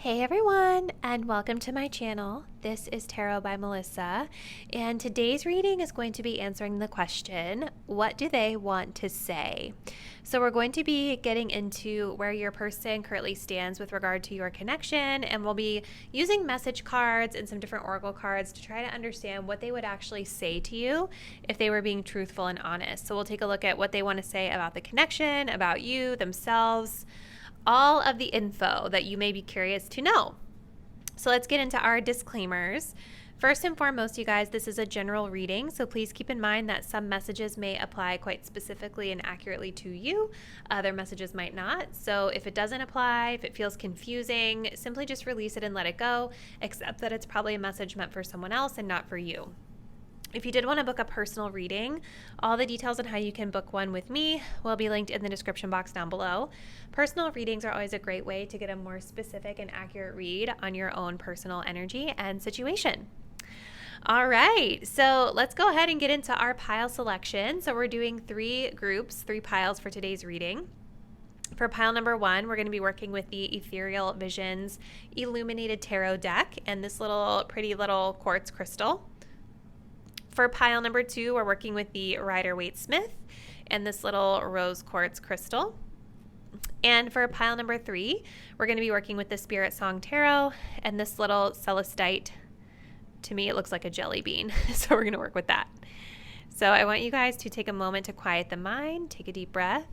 Hey everyone, and welcome to my channel. This is Tarot by Melissa, and today's reading is going to be answering the question, what do they want to say? So we're going to be getting into where your person currently stands with regard to your connection, and we'll be using message cards and some different oracle cards to try to understand what they would actually say to you if they were being truthful and honest. So we'll take a look at what they want to say about the connection, about you, themselves, all of the info that you may be curious to know. So let's get into our disclaimers. First and foremost, you guys, this is a general reading, so please keep in mind that some messages may apply quite specifically and accurately to you. Other messages might not. So if it doesn't apply, if it feels confusing, simply just release it and let it go, except that it's probably a message meant for someone else and not for you. If you did want to book a personal reading, all the details on how you can book one with me will be linked in the description box down below. Personal readings are always a great way to get a more specific and accurate read on your own personal energy and situation. All right, so let's go ahead and get into our pile selection. So we're doing 3 groups, 3 piles for today's reading. For pile number 1, we're going to be working with the Ethereal Visions Illuminated Tarot deck and this pretty little quartz crystal. For pile number 2, we're working with the Waite Smith and this little rose quartz crystal. And for pile number 3, we're going to be working with the Spirit Song Tarot and this little celestite. To me, it looks like a jelly bean, so we're going to work with that. So I want you guys to take a moment to quiet the mind, take a deep breath.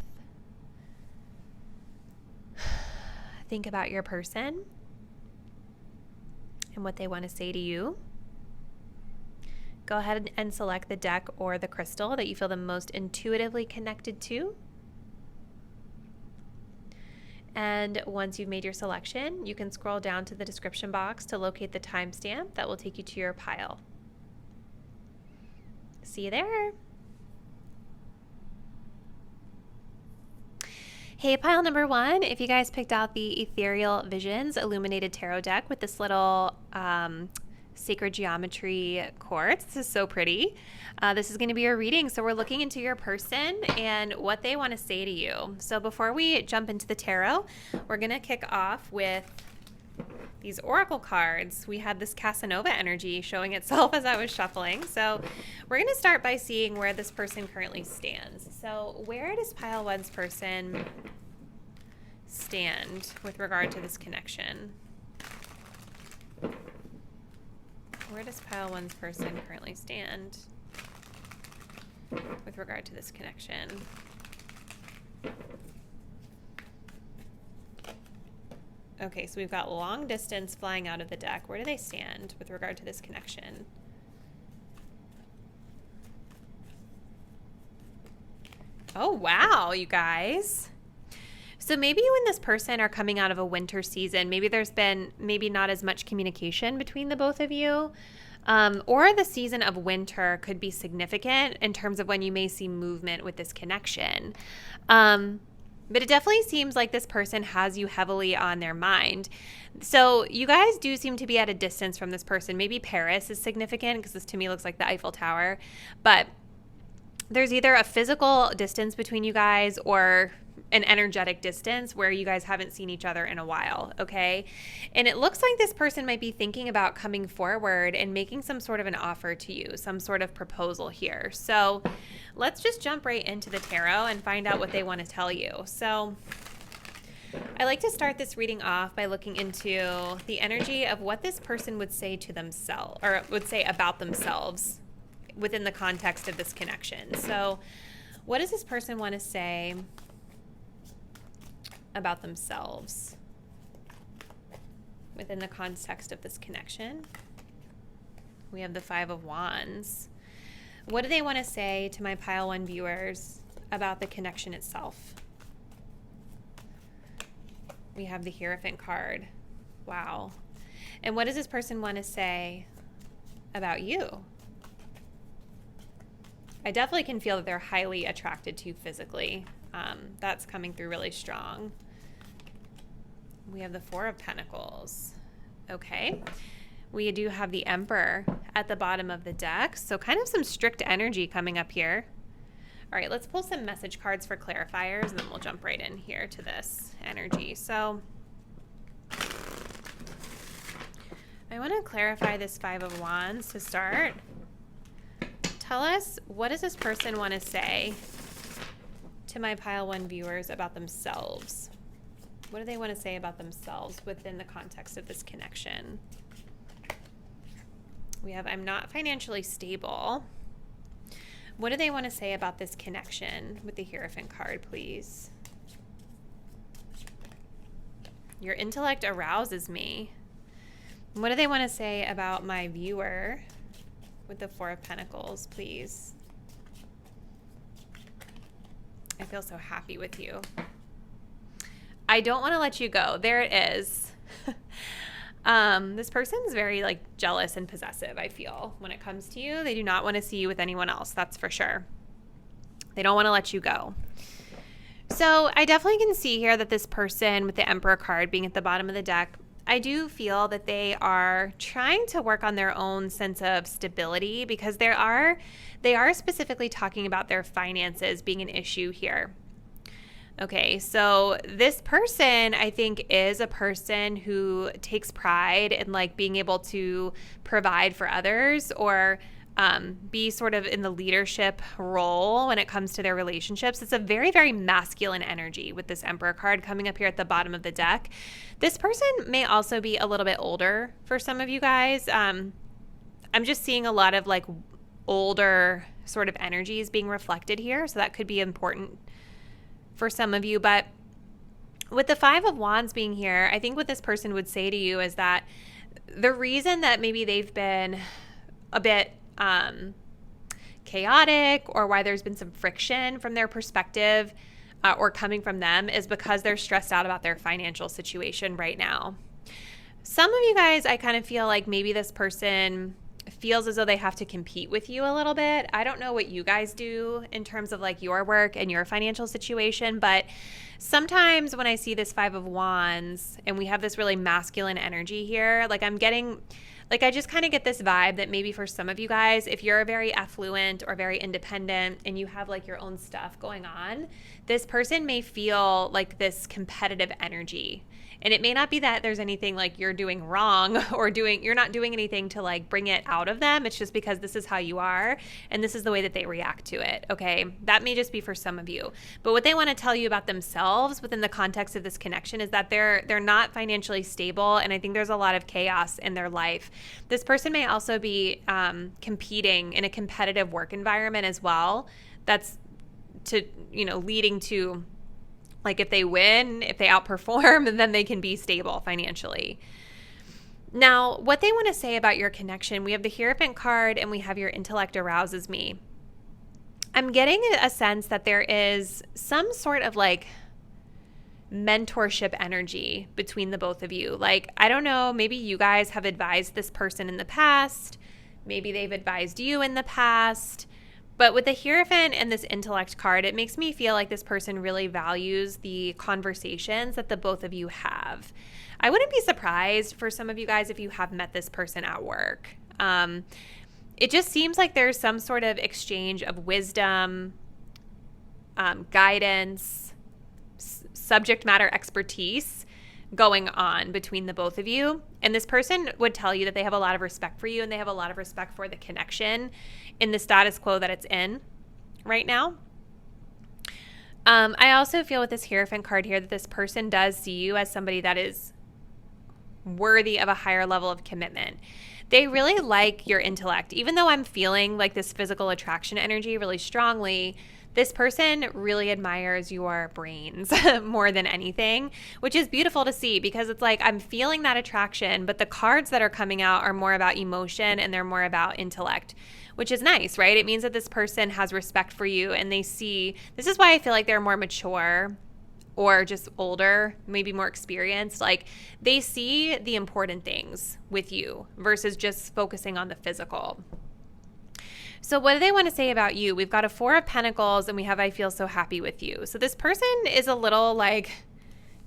Think about your person and what they want to say to you. Go ahead and select the deck or the crystal that you feel the most intuitively connected to. And once you've made your selection, you can scroll down to the description box to locate the timestamp that will take you to your pile. See you there. Hey, pile number 1, if you guys picked out the Ethereal Visions Illuminated Tarot deck with this little sacred geometry quartz. This is so pretty. This is going to be your reading. So we're looking into your person and what they want to say to you. So before we jump into the tarot, we're going to kick off with these oracle cards. We had this Casanova energy showing itself as I was shuffling. So we're going to start by seeing where this person currently stands. So where does pile 1's person stand with regard to this connection? Where does pile 1's person currently stand with regard to this connection? Okay, so we've got long distance flying out of the deck. Where do they stand with regard to this connection? Oh, wow, you guys. So maybe you and this person are coming out of a winter season. Maybe there's been not as much communication between the both of you. Or the season of winter could be significant in terms of when you may see movement with this connection. But it definitely seems like this person has you heavily on their mind. So you guys do seem to be at a distance from this person. Maybe Paris is significant because this to me looks like the Eiffel Tower. But there's either a physical distance between you guys or an energetic distance where you guys haven't seen each other in a while, okay? And it looks like this person might be thinking about coming forward and making some sort of an offer to you, some sort of proposal here. So let's just jump right into the tarot and find out what they want to tell you. So I like to start this reading off by looking into the energy of what this person would say to themselves, or would say about themselves within the context of this connection. So what does this person want to say about themselves within the context of this connection? We have the 5 of Wands. What do they want to say to my pile 1 viewers about the connection itself? We have the Hierophant card. Wow. And what does this person want to say about you? I definitely can feel that they're highly attracted to you physically. That's coming through really strong. We have the 4 of Pentacles. Okay. We do have the Emperor at the bottom of the deck. So kind of some strict energy coming up here. All right, let's pull some message cards for clarifiers, and then we'll jump right in here to this energy. So I want to clarify this Five of Wands to start. Tell us, what does this person want to say to my pile one viewers about themselves? What do they want to say about themselves within the context of this connection? We have, I'm not financially stable. What do they want to say about this connection with the Hierophant card, please? Your intellect arouses me. What do they want to say about my viewer with the Four of Pentacles, please? I feel so happy with you. I don't want to let you go. There it is. This person's very jealous and possessive, I feel, when it comes to you. They do not want to see you with anyone else, that's for sure. They don't want to let you go. So I definitely can see here that this person with the Emperor card being at the bottom of the deck, I do feel that they are trying to work on their own sense of stability, because they are specifically talking about their finances being an issue here. Okay, so this person, I think, is a person who takes pride in being able to provide for others, or be sort of in the leadership role when it comes to their relationships. It's a very, very masculine energy with this Emperor card coming up here at the bottom of the deck. This person may also be a little bit older for some of you guys. I'm just seeing a lot of older sort of energies being reflected here, so that could be important for some of you. But with the Five of Wands being here, I think what this person would say to you is that the reason that maybe they've been a bit chaotic, or why there's been some friction from their perspective or coming from them, is because they're stressed out about their financial situation right now. Some of you guys, I kind of feel like maybe this person feels as though they have to compete with you a little bit. I don't know what you guys do in terms of your work and your financial situation, but sometimes when I see this Five of Wands and we have this really masculine energy here, I'm getting, I just kind of get this vibe that maybe for some of you guys, if you're very affluent or very independent and you have your own stuff going on, this person may feel this competitive energy. And it may not be that there's anything you're doing wrong or you're not doing anything to bring it out of them. It's just because this is how you are and this is the way that they react to it. Okay. That may just be for some of you. But what they want to tell you about themselves within the context of this connection is that they're not financially stable. And I think there's a lot of chaos in their life. This person may also be competing in a competitive work environment as well. That's leading to if they win, if they outperform, then they can be stable financially. Now, what they want to say about your connection, we have the Hierophant card and we have your intellect arouses me. I'm getting a sense that there is some sort of mentorship energy between the both of you. I don't know, maybe you guys have advised this person in the past. Maybe they've advised you in the past. But with the Hierophant and this intellect card, it makes me feel like this person really values the conversations that the both of you have. I wouldn't be surprised for some of you guys if you have met this person at work. It just seems like there's some sort of exchange of wisdom, guidance, subject matter expertise going on between the both of you. And this person would tell you that they have a lot of respect for you and they have a lot of respect for the connection in the status quo that it's in right now. I also feel with this Hierophant card here that this person does see you as somebody that is worthy of a higher level of commitment. They really like your intellect. Even though I'm feeling this physical attraction energy really strongly, this person really admires your brains more than anything, which is beautiful to see, because it's I'm feeling that attraction, but the cards that are coming out are more about emotion and they're more about intellect, which is nice, right? It means that this person has respect for you and they see, this is why I feel like they're more mature or just older, maybe more experienced. They see the important things with you versus just focusing on the physical. So what do they want to say about you? We've got a Four of Pentacles and we have I feel so happy with you. So this person is a little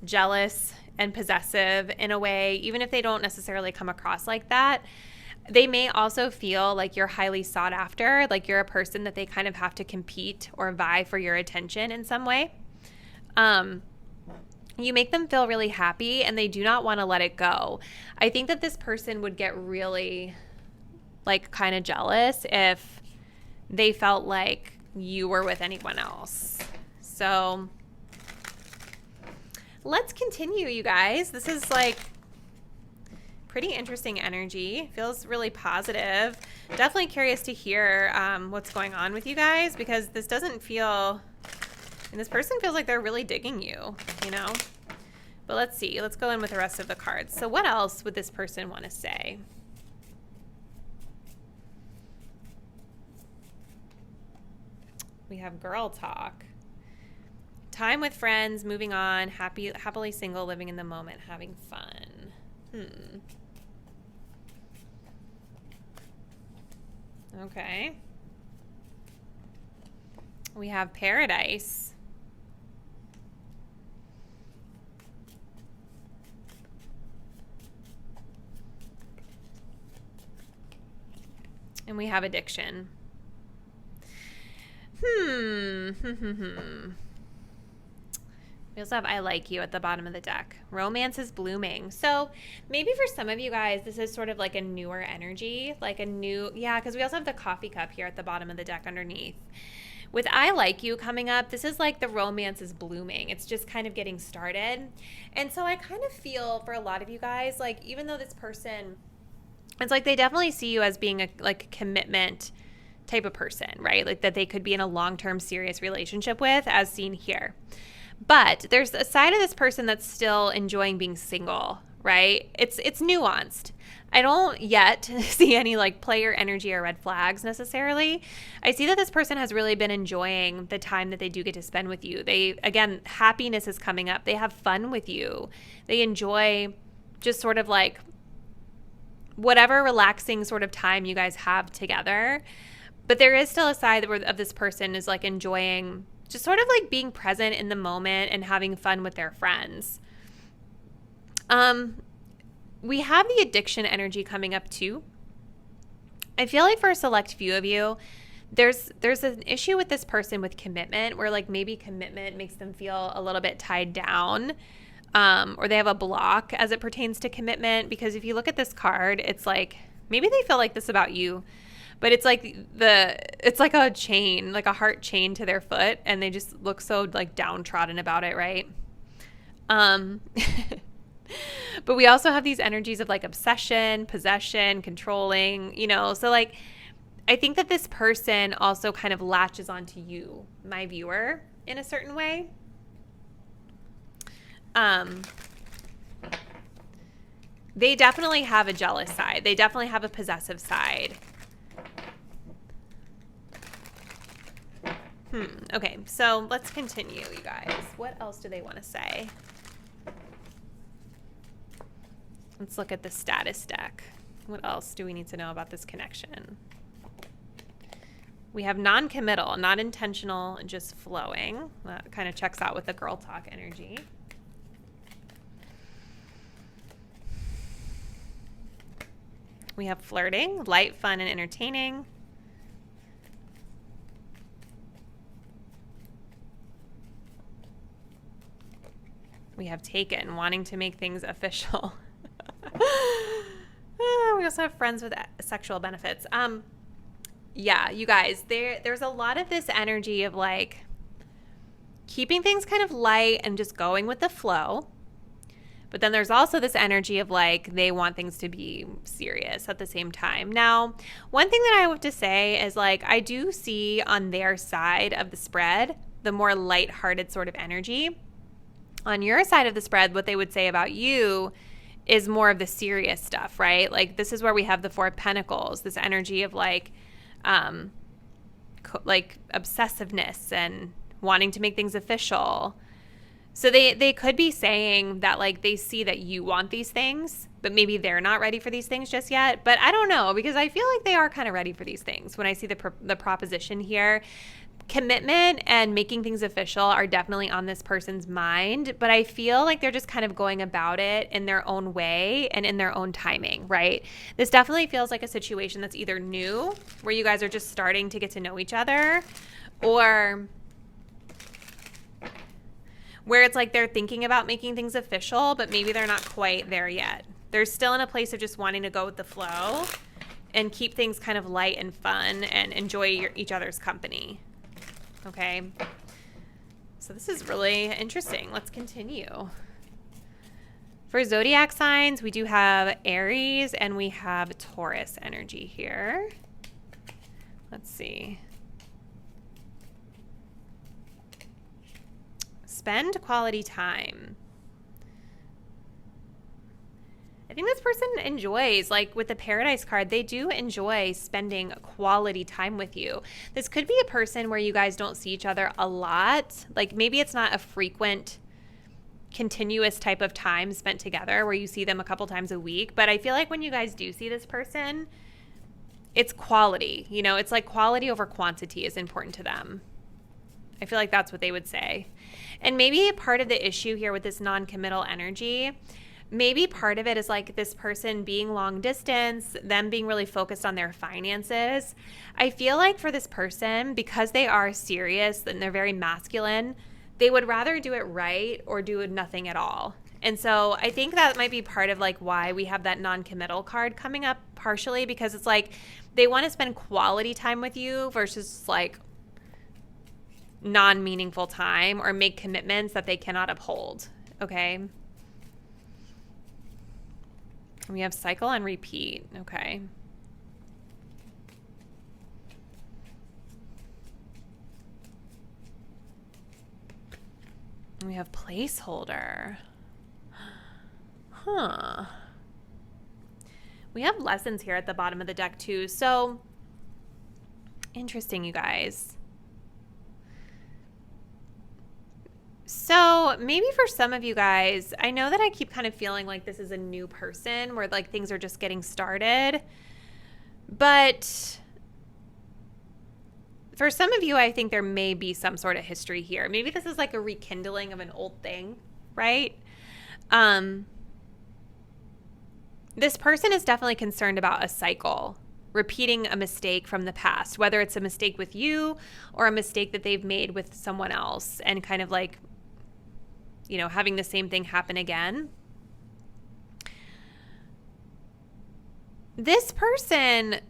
jealous and possessive in a way, even if they don't necessarily come across like that. They may also feel like you're highly sought after, you're a person that they kind of have to compete or vie for your attention in some way. You make them feel really happy and they do not want to let it go. I think that this person would get really like kind of jealous if they felt like you were with anyone else. So let's continue, you guys. This is like pretty interesting energy. Feels really positive. Definitely curious to hear what's going on with you guys, because this doesn't feel, and this person feels like they're really digging you, you know? But let's see. Let's go in with the rest of the cards. So what else would this person want to say? We have girl talk. Time with friends, moving on, happily single, living in the moment, having fun. Okay. We have paradise. And we have addiction. We also have I like you at the bottom of the deck. Romance is blooming. So maybe for some of you guys, this is sort of like a newer energy, like a new, yeah, because we also have the coffee cup here at the bottom of the deck underneath. With I like you coming up, this is like the romance is blooming. It's just kind of getting started. And so I kind of feel for a lot of you guys, like even though this person, it's like they definitely see you as being a like commitment type of person, right? Like that they could be in a long-term serious relationship with, as seen here. But there's a side of this person that's still enjoying being single, right? It's nuanced. I don't yet see any like player energy or red flags necessarily. I see that this person has really been enjoying the time that they do get to spend with you. They, again, happiness is coming up. They have fun with you. They enjoy just sort of like whatever relaxing sort of time you guys have together. But there is still a side of this person is like enjoying just sort of like being present in the moment and having fun with their friends. We have the addiction energy coming up too. I feel like for a select few of you, there's an issue with this person with commitment, where like maybe commitment makes them feel a little bit tied down, or they have a block as it pertains to commitment. Because if you look at this card, it's like maybe they feel like this about you. But it's like a chain, like a heart chain to their foot, and they just look so like downtrodden about it, right? But we also have these energies of like obsession, possession, controlling, you know. So like I think that this person also kind of latches onto you, my viewer, in a certain way. They definitely have a jealous side. They definitely have a possessive side. Okay, so let's continue, you guys. What else do they want to say? Let's look at the status deck. What else do we need to know about this connection? We have non-committal, not intentional, just flowing. That kind of checks out with the girl talk energy. We have flirting, light, fun, and entertaining. We have taken, wanting to make things official. We also have friends with sexual benefits. Yeah, you guys, there's a lot of this energy of like keeping things kind of light and just going with the flow. But then there's also this energy of like they want things to be serious at the same time. Now, one thing that I have to say is like I do see on their side of the spread the more lighthearted sort of energy. On your side of the spread, what they would say about you is more of the serious stuff, right? Like this is where we have the Four of Pentacles, this energy of like obsessiveness and wanting to make things official. So they could be saying that like they see that you want these things, but maybe they're not ready for these things just yet. But I don't know, because I feel like they are kind of ready for these things. When I see the proposition here, commitment and making things official are definitely on this person's mind, but I feel like they're just kind of going about it in their own way and in their own timing, right? This definitely feels like a situation that's either new, where you guys are just starting to get to know each other, or where it's like they're thinking about making things official, but maybe they're not quite there yet. They're still in a place of just wanting to go with the flow and keep things kind of light and fun and enjoy each other's company. Okay. So this is really interesting. Let's continue. For zodiac signs, we do have Aries and we have Taurus energy here. Let's see. Spend quality time. I think this person enjoys, like with the Paradise card, they do enjoy spending quality time with you. This could be a person where you guys don't see each other a lot. Like maybe it's not a frequent, continuous type of time spent together where you see them a couple times a week. But I feel like when you guys do see this person, it's quality. You know, it's like quality over quantity is important to them. I feel like that's what they would say. And maybe part of the issue here with this non-committal energy, maybe part of it is like this person being long distance, them being really focused on their finances. I feel like for this person, because they are serious and they're very masculine, they would rather do it right or do nothing at all. And so I think that might be part of like why we have that non-committal card coming up, partially because it's like they want to spend quality time with you versus like non-meaningful time or make commitments that they cannot uphold. Okay. We have cycle and repeat. Okay. We have placeholder. Huh. We have lessons here at the bottom of the deck too. So interesting, you guys. So maybe for some of you guys, I know that I keep kind of feeling like this is a new person where like things are just getting started. But for some of you, I think there may be some sort of history here. Maybe this is like a rekindling of an old thing, right? This person is definitely concerned about a cycle, repeating a mistake from the past, whether it's a mistake with you or a mistake that they've made with someone else and kind of like, you know, having the same thing happen again. This person,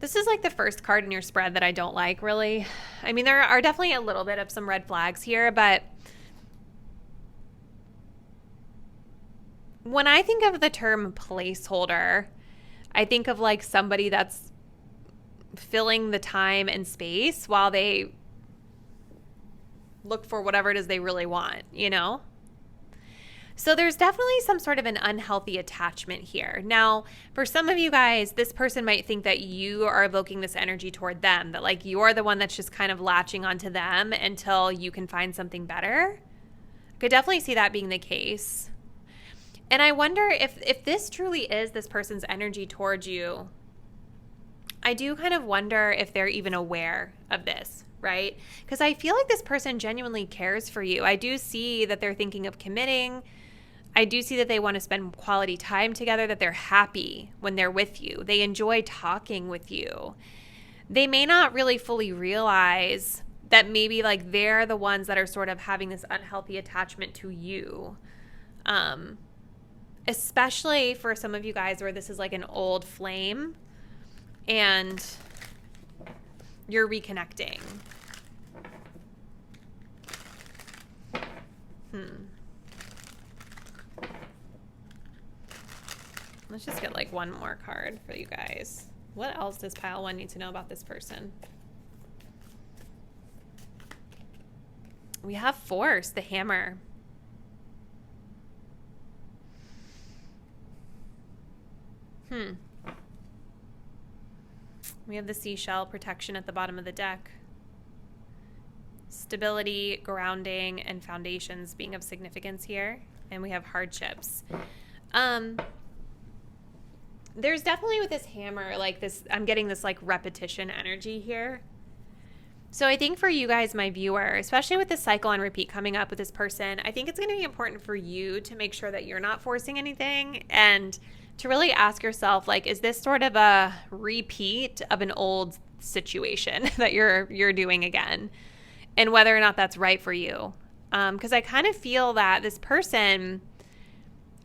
this is like the first card in your spread that I don't like, really. I mean, there are definitely a little bit of some red flags here, but when I think of the term placeholder, I think of like somebody that's filling the time and space while they look for whatever it is they really want, you know? So there's definitely some sort of an unhealthy attachment here. Now, for some of you guys, this person might think that you are evoking this energy toward them, that like you're the one that's just kind of latching onto them until you can find something better. I could definitely see that being the case. And I wonder if this truly is this person's energy towards you, I do kind of wonder if they're even aware of this, right? Because I feel like this person genuinely cares for you. I do see that they're thinking of committing. I do see that they want to spend quality time together, that they're happy when they're with you. They enjoy talking with you. They may not really fully realize that maybe like they're the ones that are sort of having this unhealthy attachment to you. Especially for some of you guys where this is like an old flame and you're reconnecting. Let's just get like one more card for you guys. What else does pile one need to know about this person? We have Force, the hammer. We have the seashell, protection at the bottom of the deck. Stability, grounding, and foundations being of significance here. And we have hardships. There's definitely with this hammer, like this, I'm getting this like repetition energy here. So I think for you guys, my viewer, especially with this cycle and repeat coming up with this person, I think it's going to be important for you to make sure that you're not forcing anything and to really ask yourself, like, is this sort of a repeat of an old situation that you're doing again, and whether or not that's right for you. Because I kind of feel that this person,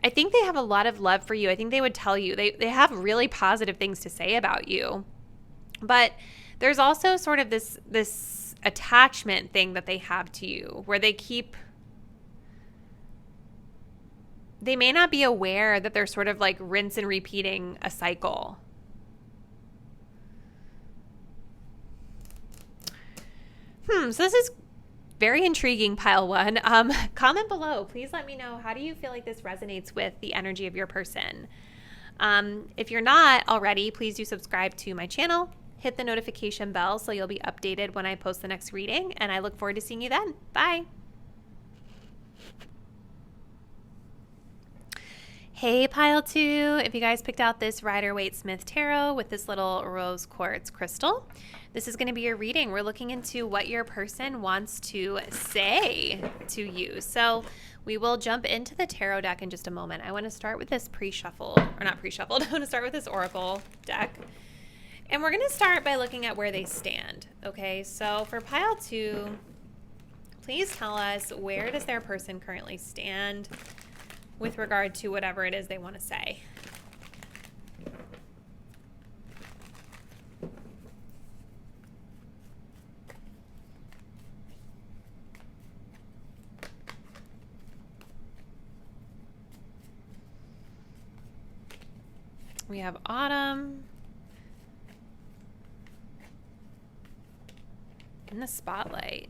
I think they have a lot of love for you. I think they would tell you, they have really positive things to say about you. But there's also sort of this attachment thing that they have to you, where they may not be aware that they're sort of like rinse and repeating a cycle. So this is very intriguing, pile one. Comment below. Please let me know, how do you feel like this resonates with the energy of your person? If you're not already, please do subscribe to my channel. Hit the notification bell so you'll be updated when I post the next reading, and I look forward to seeing you then. Bye. Hey, pile two. If you guys picked out this Rider-Waite-Smith tarot with this little rose quartz crystal, this is going to be your reading. We're looking into what your person wants to say to you. So we will jump into the tarot deck in just a moment. I want to start with this pre-shuffled, or not pre-shuffled. I want to start with this oracle deck. And we're going to start by looking at where they stand. Okay, so for pile two, please tell us, where does their person currently stand with regard to whatever it is they want to say? We have autumn in the spotlight.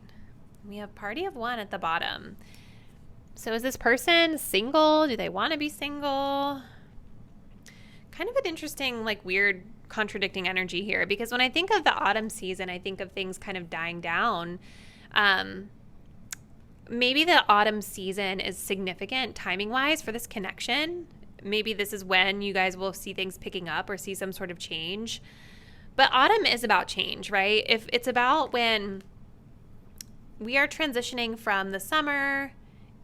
We have party of one at the bottom. So is this person single? Do they want to be single? Kind of an interesting, like, weird contradicting energy here, because when I think of the autumn season, I think of things kind of dying down. Maybe the autumn season is significant timing wise for this connection. Maybe this is when you guys will see things picking up or see some sort of change. But autumn is about change, right? If it's about when we are transitioning from the summer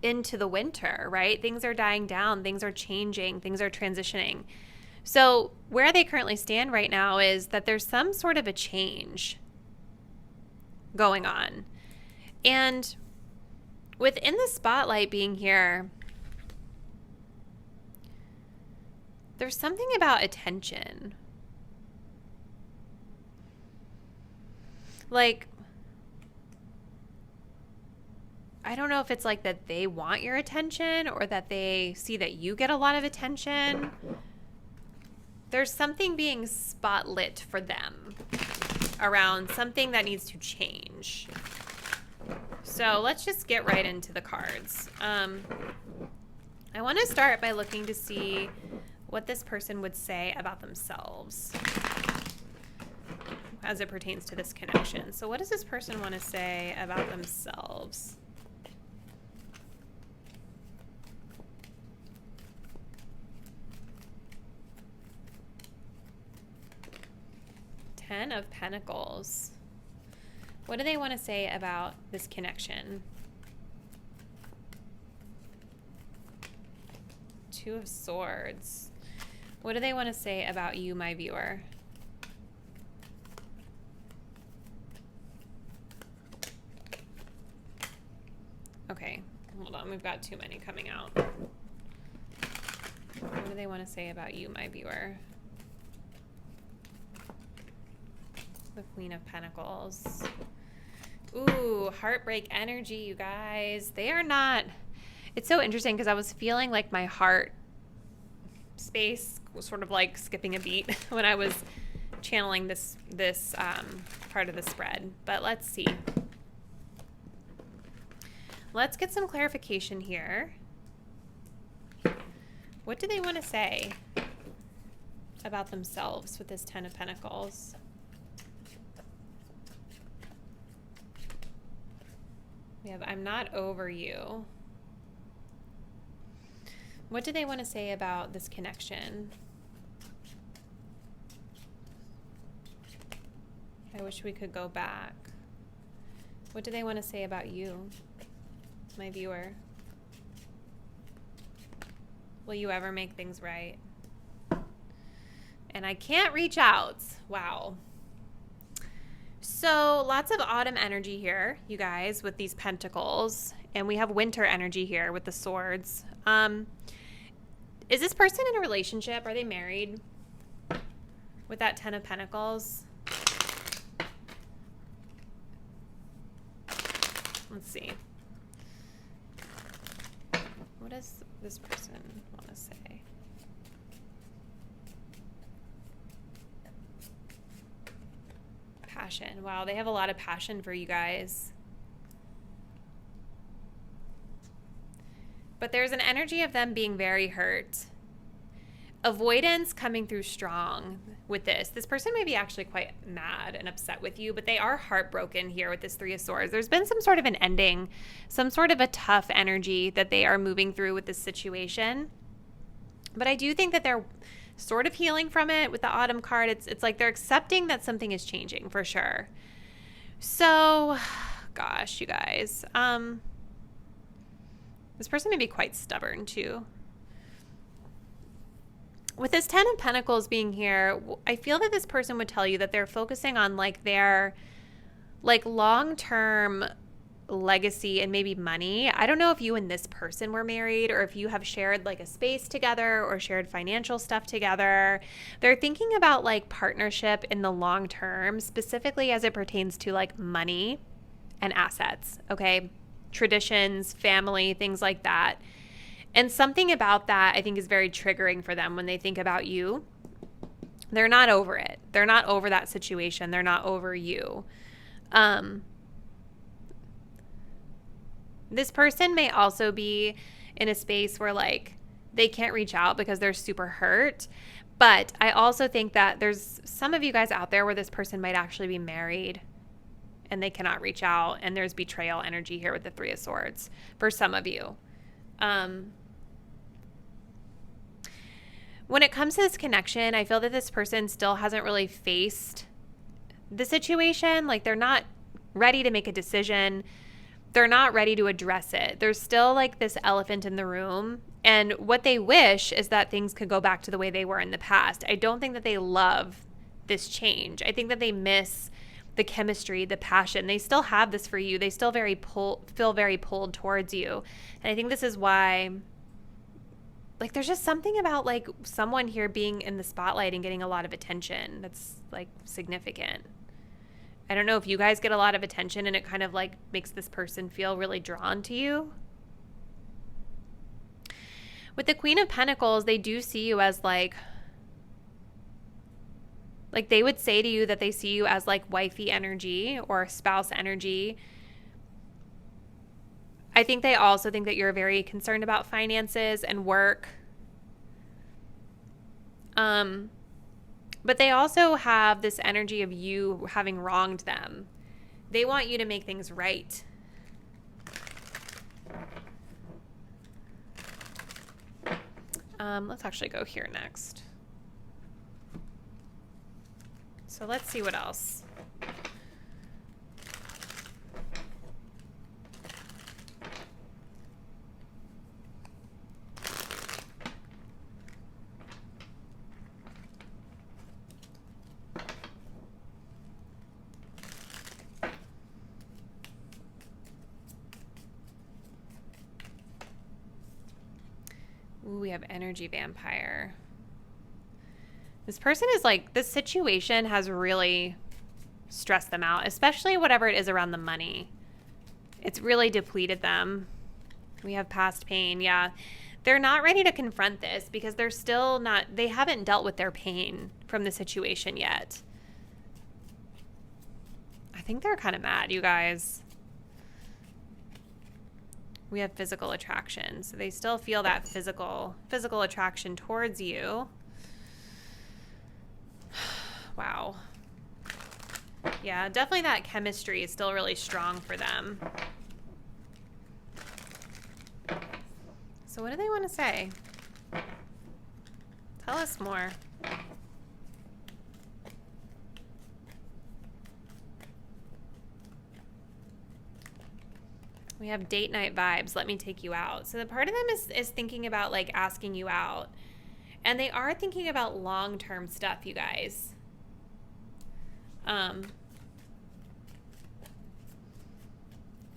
into the winter, right? Things are dying down, things are changing, things are transitioning. So where they currently stand right now is that there's some sort of a change going on. And within the spotlight being here, there's something about attention. Like, I don't know if it's like that they want your attention or that they see that you get a lot of attention. There's something being spotlit for them around something that needs to change. So let's just get right into the cards. I want to start by looking to see what this person would say about themselves as it pertains to this connection. So what does this person want to say about themselves? Ten of Pentacles. What do they want to say about this connection? Two of Swords. What do they want to say about you, my viewer? Okay, hold on. We've got too many coming out. What do they want to say about you, my viewer? The Queen of Pentacles. Ooh, heartbreak energy, you guys. They are not... It's so interesting because I was feeling like my heart space was sort of like skipping a beat when I was channeling this part of the spread. But let's see. Let's get some clarification here. What do they want to say about themselves with this Ten of Pentacles? We have, I'm not over you. What do they want to say about this connection? I wish we could go back. What do they want to say about you, my viewer? Will you ever make things right? And I can't reach out. Wow. So lots of autumn energy here, you guys, with these pentacles. And we have winter energy here with the swords. Is this person in a relationship? Are they married? With that 10 of Pentacles. Let's see. What does this person want to say? Passion. Wow, they have a lot of passion for you guys. But there's an energy of them being very hurt. Avoidance coming through strong with this. This person may be actually quite mad and upset with you, but they are heartbroken here with this 3 of Swords. There's been some sort of an ending, some sort of a tough energy that they are moving through with this situation. But I do think that they're sort of healing from it with the Autumn card. It's like they're accepting that something is changing for sure. So, gosh, you guys. This person may be quite stubborn too. With this 10 of Pentacles being here, I feel that this person would tell you that they're focusing on like their like long-term legacy and maybe money. I don't know if you and this person were married or if you have shared like a space together or shared financial stuff together. They're thinking about like partnership in the long term, specifically as it pertains to like money and assets, okay? Traditions, family, things like that. And something about that I think is very triggering for them when they think about you. They're not over it. They're not over that situation. They're not over you. This person may also be in a space where like they can't reach out because they're super hurt. But I also think that there's some of you guys out there where this person might actually be married and they cannot reach out, and there's betrayal energy here with the 3 of Swords for some of you. When it comes to this connection, I feel that this person still hasn't really faced the situation. Like they're not ready to make a decision. They're not ready to address it. There's still like this elephant in the room. And what they wish is that things could go back to the way they were in the past. I don't think that they love this change. I think that they miss the chemistry, the passion. They still have this for you. They still feel very pulled towards you. And I think this is why, like, there's just something about like someone here being in the spotlight and getting a lot of attention that's like significant. I don't know if you guys get a lot of attention and it kind of like makes this person feel really drawn to you. With the Queen of Pentacles, they do see you as like they would say to you that they see you as like wifey energy or spouse energy. I think they also think that you're very concerned about finances and work. But they also have this energy of you having wronged them. They want you to make things right. Let's actually go here next. So let's see what else. Ooh, we have energy vampire. This person is like, this situation has really stressed them out, especially whatever it is around the money. It's really depleted them. We have past pain. Yeah. They're not ready to confront this because they're still not, they haven't dealt with their pain from the situation yet. I think they're kind of mad, you guys. We have physical attraction. So they still feel that physical attraction towards you. Wow. Yeah, definitely that chemistry is still really strong for them. So what do they want to say? Tell us more. We have date night vibes. Let me take you out. So the part of them is thinking about like asking you out. And they are thinking about long-term stuff, you guys.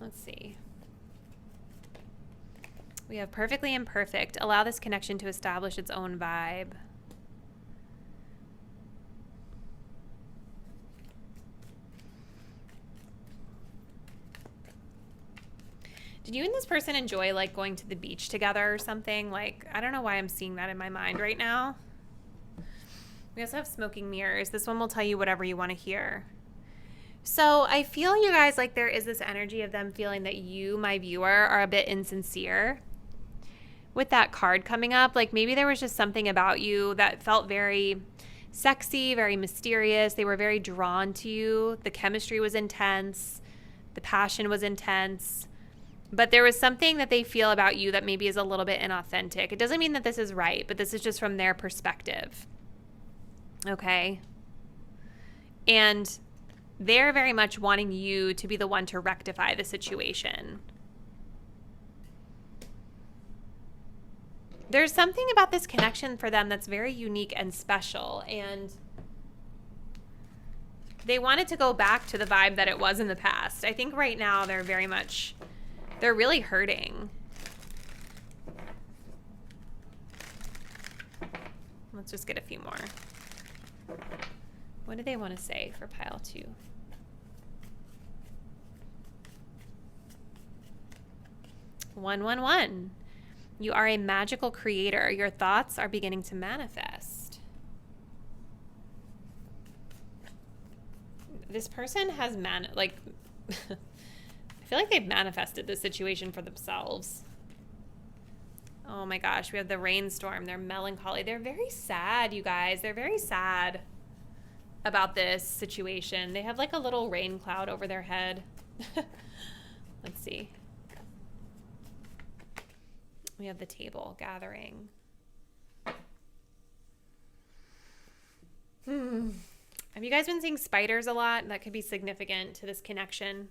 Let's see. We have perfectly imperfect. Allow this connection to establish its own vibe. Did you and this person enjoy like going to the beach together or something? Like, I don't know why I'm seeing that in my mind right now. We also have smoking mirrors. This one will tell you whatever you want to hear. So I feel, you guys, like there is this energy of them feeling that you, my viewer, are a bit insincere. With that card coming up, like maybe there was just something about you that felt very sexy, very mysterious. They were very drawn to you. The chemistry was intense. The passion was intense. But there was something that they feel about you that maybe is a little bit inauthentic. It doesn't mean that this is right, but this is just from their perspective. Okay? And they're very much wanting you to be the one to rectify the situation. There's something about this connection for them that's very unique and special, and they wanted to go back to the vibe that it was in the past. I think right now they're really hurting. Let's just get a few more. What do they want to say for pile 2? One. You are a magical creator. Your thoughts are beginning to manifest. This person has I feel like they've manifested this situation for themselves. Oh my gosh, we have the rainstorm. They're melancholy. They're very sad, you guys. They're very sad about this situation. They have like a little rain cloud over their head. Let's see. We have the table gathering. Have you guys been seeing spiders a lot? That could be significant to this connection.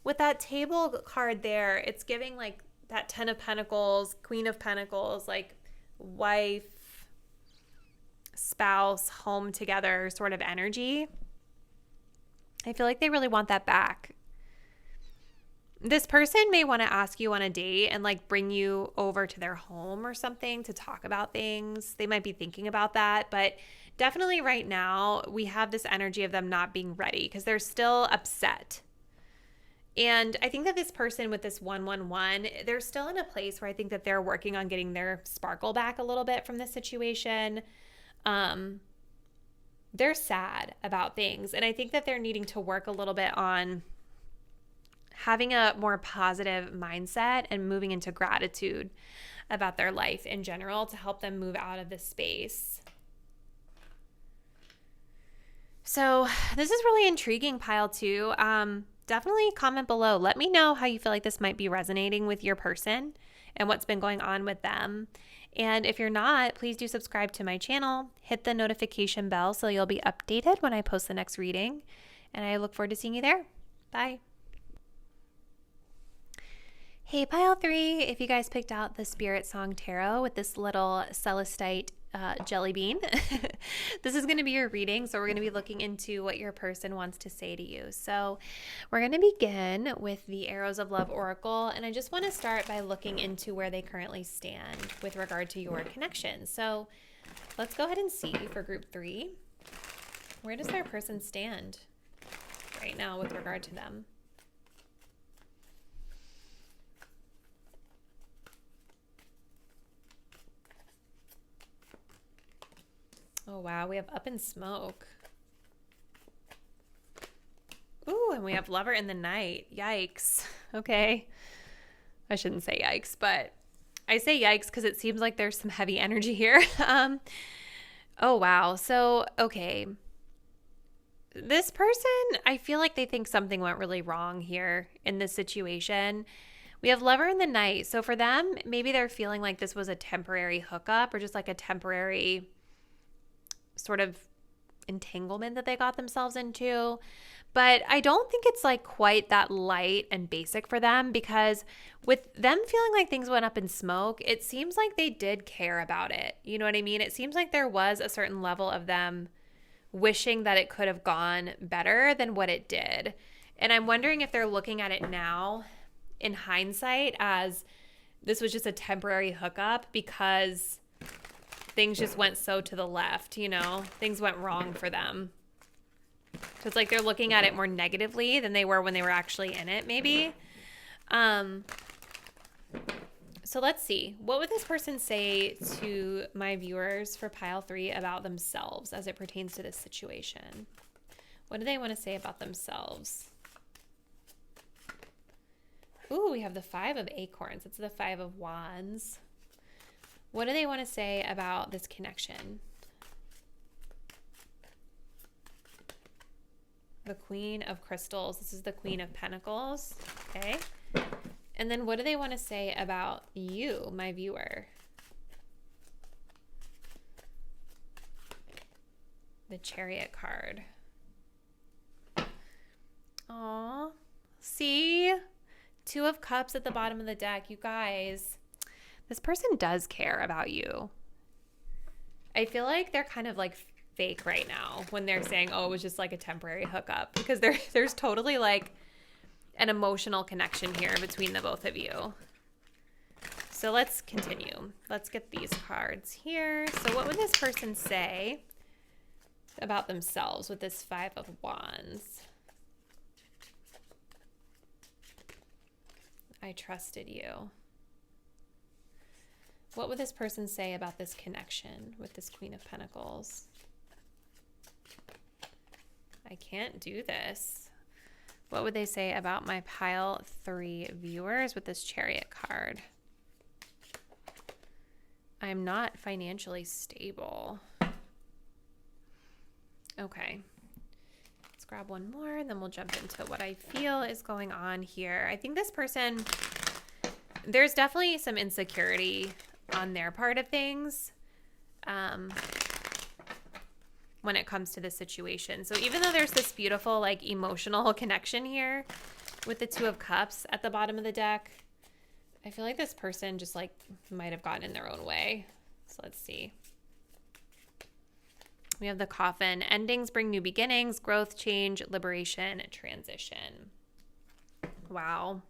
With that table card there, it's giving like that 10 of Pentacles, Queen of Pentacles, like wife, spouse, home together sort of energy. I feel like they really want that back. This person may want to ask you on a date and like bring you over to their home or something to talk about things. They might be thinking about that, but definitely right now we have this energy of them not being ready because they're still upset. And I think that this person with this 111, they're still in a place where I think that they're working on getting their sparkle back a little bit from this situation. They're sad about things. And I think that they're needing to work a little bit on having a more positive mindset and moving into gratitude about their life in general to help them move out of this space. So this is really intriguing, pile 2. Definitely comment below. Let me know how you feel like this might be resonating with your person and what's been going on with them. And if you're not, please do subscribe to my channel. Hit the notification bell so you'll be updated when I post the next reading. And I look forward to seeing you there. Bye. Hey, pile 3, if you guys picked out the Spirit Song Tarot with this little celestite jelly bean, this is going to be your reading. So we're going to be looking into what your person wants to say to you. So we're going to begin with the Arrows of Love Oracle. And I just want to start by looking into where they currently stand with regard to your connection. So let's go ahead and see for group 3. Where does their person stand right now with regard to them? Oh, wow. We have Up in Smoke. Ooh, and we have Lover in the Night. Yikes. Okay. I shouldn't say yikes, but I say yikes because it seems like there's some heavy energy here. Oh, wow. So, okay. This person, I feel like they think something went really wrong here in this situation. We have Lover in the Night. So for them, maybe they're feeling like this was a temporary hookup or just like a temporary sort of entanglement that they got themselves into. But I don't think it's like quite that light and basic for them, because with them feeling like things went up in smoke, it seems like they did care about it. You know what I mean? It seems like there was a certain level of them wishing that it could have gone better than what it did. And I'm wondering if they're looking at it now in hindsight as this was just a temporary hookup because things just went so to the left, things went wrong for them. So it's like they're looking at it more negatively than they were when they were actually in it, maybe. So let's see. What would this person say to my viewers for pile 3 about themselves as it pertains to this situation? What do they want to say about themselves? Ooh, we have the 5 of acorns. It's the 5 of wands. What do they want to say about this connection? The Queen of Crystals. This is the Queen of Pentacles. Okay. And then what do they want to say about you, my viewer? The Chariot card. Aw. See? 2 of Cups at the bottom of the deck. You guys, this person does care about you. I feel like they're kind of like fake right now when they're saying, oh, it was just like a temporary hookup, because there's totally like an emotional connection here between the both of you. So let's continue. Let's get these cards here. So what would this person say about themselves with this 5 of wands? I trusted you. What would this person say about this connection with this Queen of Pentacles? I can't do this. What would they say about my pile 3 viewers with this Chariot card? I'm not financially stable. Okay. Let's grab one more and then we'll jump into what I feel is going on here. I think this person, there's definitely some insecurity on their part of things when it comes to this situation. So even though there's this beautiful like emotional connection here with the 2 of Cups at the bottom of the deck, I feel like this person just like might have gotten in their own way. So let's see. We have the Coffin. Endings bring new beginnings, growth, change, liberation, transition. Wow.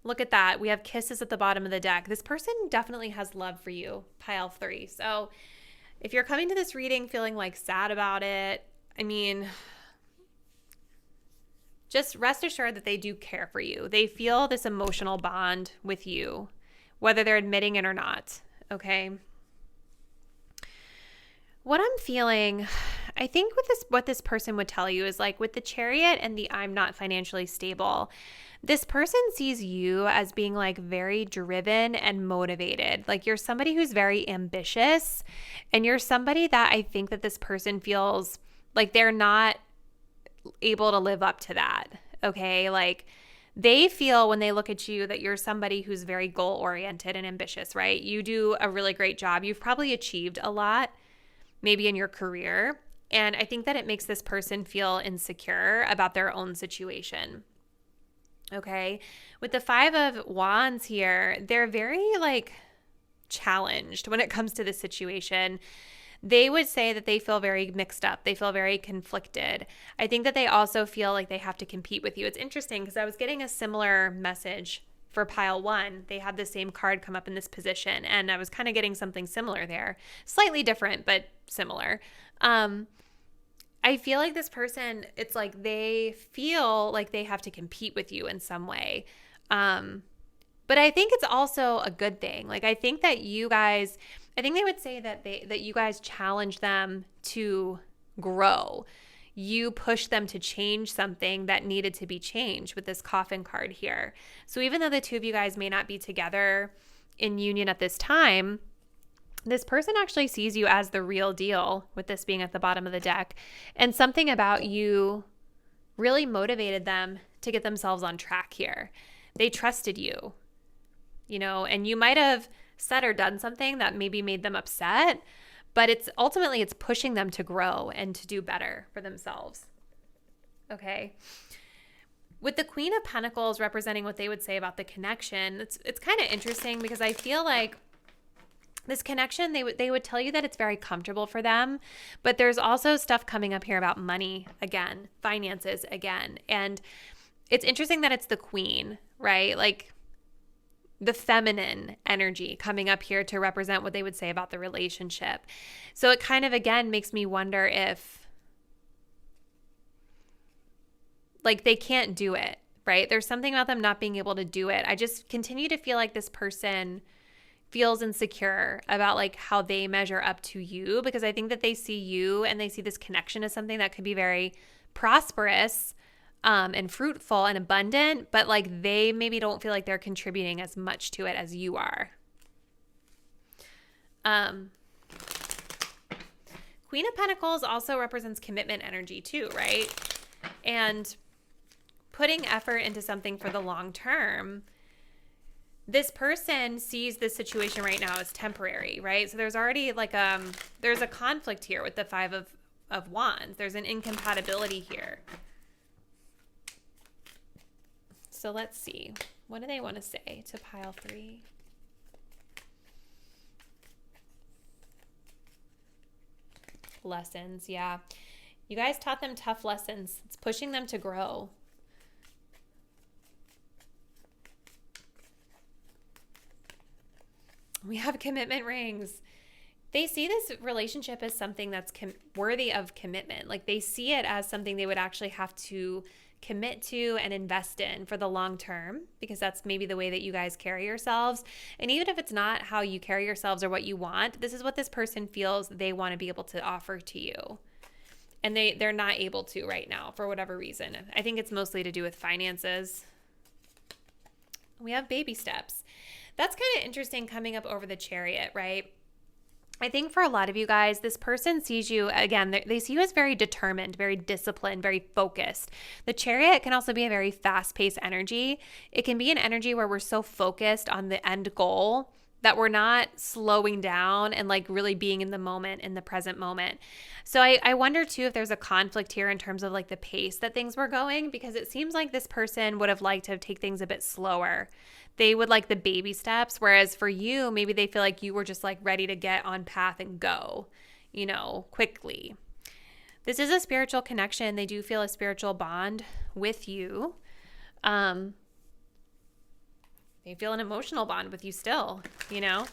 Look at that. We have Kisses at the bottom of the deck. This person definitely has love for you, pile 3. So if you're coming to this reading feeling like sad about it, I mean, just rest assured that they do care for you. They feel this emotional bond with you, whether they're admitting it or not, okay? What I'm feeling, I think with this, what this person would tell you is like with the Chariot and the I'm not financially stable, this person sees you as being like very driven and motivated. Like you're somebody who's very ambitious, and you're somebody that I think that this person feels like they're not able to live up to that. Okay. Like they feel when they look at you that you're somebody who's very goal oriented and ambitious, right? You do a really great job. You've probably achieved a lot, maybe in your career. And I think that it makes this person feel insecure about their own situation. Okay. With the 5 of Wands here, they're very like challenged when it comes to this situation. They would say that they feel very mixed up. They feel very conflicted. I think that they also feel like they have to compete with you. It's interesting because I was getting a similar message for pile 1. They had the same card come up in this position, and I was kind of getting something similar there. Slightly different, but similar. I feel like this person, it's like they feel like they have to compete with you in some way. But I think it's also a good thing. Like I think that you guys, I think they would say that you guys challenge them to grow. You push them to change something that needed to be changed with this Coffin card here. So even though the 2 of you guys may not be together in union at this time, this person actually sees you as the real deal, with this being at the bottom of the deck. And something about you really motivated them to get themselves on track here. They trusted you, and you might have said or done something that maybe made them upset, but it's pushing them to grow and to do better for themselves. Okay. With the Queen of Pentacles representing what they would say about the connection, it's kind of interesting because I feel like This connection, they would tell you that it's very comfortable for them, but there's also stuff coming up here about money again, finances again. And it's interesting that it's the queen, right? Like the feminine energy coming up here to represent what they would say about the relationship. So it kind of, again, makes me wonder if like they can't do it, right? There's something about them not being able to do it. I just continue to feel like this person feels insecure about like how they measure up to you, because I think that they see you and they see this connection as something that could be very prosperous and fruitful and abundant, but like they maybe don't feel like they're contributing as much to it as you are. Queen of Pentacles also represents commitment energy too, right? And putting effort into something for the long term. This person sees this situation right now as temporary, right? So there's already like there's a conflict here with the Five of Wands. There's an incompatibility here. So let's see. What do they want to say to pile 3? Lessons, yeah. You guys taught them tough lessons. It's pushing them to grow. We have commitment rings. They see this relationship as something that's worthy of commitment. Like they see it as something they would actually have to commit to and invest in for the long term, because that's maybe the way that you guys carry yourselves. And even if it's not how you carry yourselves or what you want, this is what this person feels they want to be able to offer to you. And they're not able to right now for whatever reason. I think it's mostly to do with finances. We have baby steps. That's kind of interesting coming up over the Chariot, right? I think for a lot of you guys, this person sees you, again, they see you as very determined, very disciplined, very focused. The Chariot can also be a very fast-paced energy. It can be an energy where we're so focused on the end goal that we're not slowing down and like really being in the moment, in the present moment. So I wonder too if there's a conflict here in terms of like the pace that things were going, because it seems like this person would have liked to take things a bit slower. They would like the baby steps, whereas for you, maybe they feel like you were just like ready to get on path and go, you know, quickly. This is a spiritual connection. They do feel a spiritual bond with you. They feel an emotional bond with you still, you know?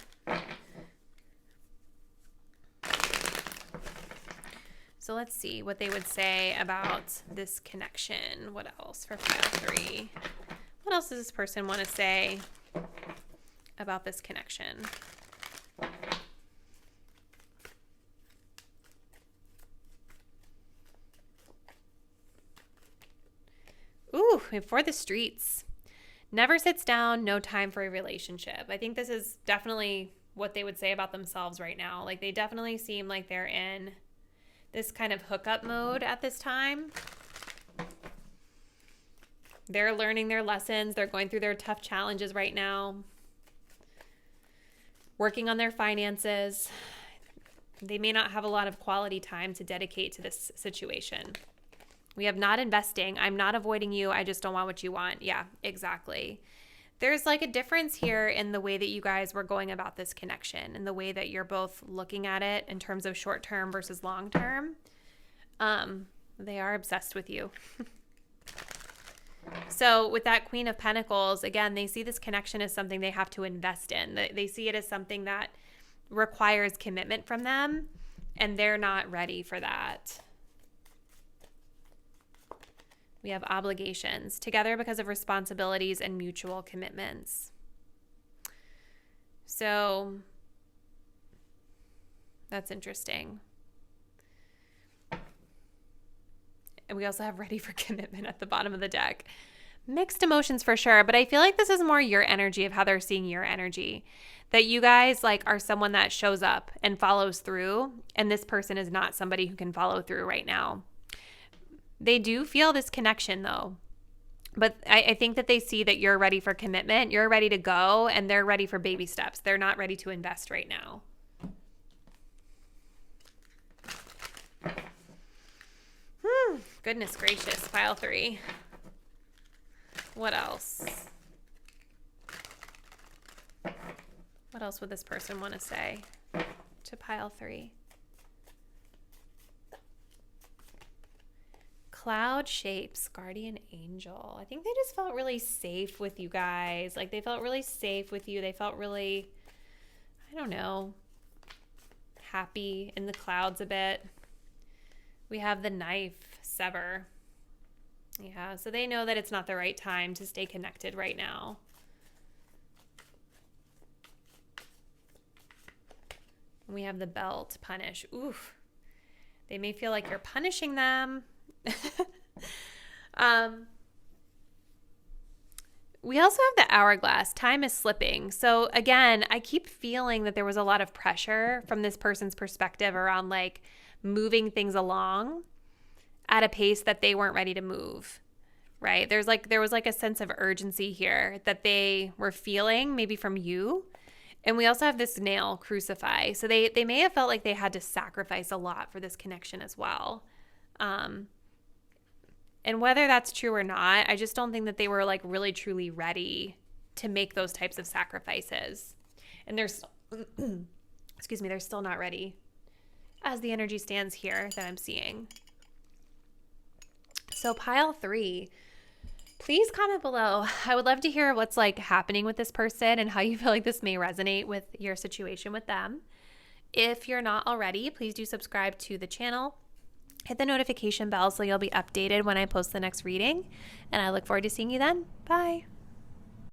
So let's see what they would say about this connection. What else for pile 3? What else does this person want to say about this connection? Ooh, for the streets. Never sits down, no time for a relationship. I think this is definitely what they would say about themselves right now. Like they definitely seem like they're in this kind of hookup mode at this time. They're learning their lessons. They're going through their tough challenges right now. Working on their finances. They may not have a lot of quality time to dedicate to this situation. We have not investing. I'm not avoiding you. I just don't want what you want. Yeah, exactly. There's like a difference here in the way that you guys were going about this connection and the way that you're both looking at it in terms of short term versus long term. They are obsessed with you. So with that Queen of Pentacles, again, they see this connection as something they have to invest in. They see it as something that requires commitment from them, and they're not ready for that. We have obligations together because of responsibilities and mutual commitments. So that's interesting. And we also have ready for commitment at the bottom of the deck. Mixed emotions for sure, but I feel like this is more your energy of how they're seeing your energy. That you guys like are someone that shows up and follows through, and this person is not somebody who can follow through right now. They do feel this connection though. But I think that they see that you're ready for commitment, you're ready to go, and they're ready for baby steps. They're not ready to invest right now. Goodness gracious, pile 3. What else? What else would this person want to say to pile 3? Cloud shapes, guardian angel. I think they just felt really safe with you guys. Like they felt really safe with you. They felt really, I don't know, happy in the clouds a bit. We have the knife, sever. Yeah, so they know that it's not the right time to stay connected right now. We have the belt, punish. Oof. They may feel like you're punishing them. We also have the hourglass. Time is slipping. So again, I keep feeling that there was a lot of pressure from this person's perspective around like moving things along at a pace that they weren't ready to move, right? There was like a sense of urgency here that they were feeling maybe from you. And we also have this nail, crucify. So they may have felt like they had to sacrifice a lot for this connection as well. And whether that's true or not, I just don't think that they were like really truly ready to make those types of sacrifices. And they're excuse me, they're still not ready as the energy stands here that I'm seeing. So pile 3, please comment below. I would love to hear what's like happening with this person and how you feel like this may resonate with your situation with them. If you're not already, please do subscribe to the channel. Hit the notification bell so you'll be updated when I post the next reading. And I look forward to seeing you then. Bye.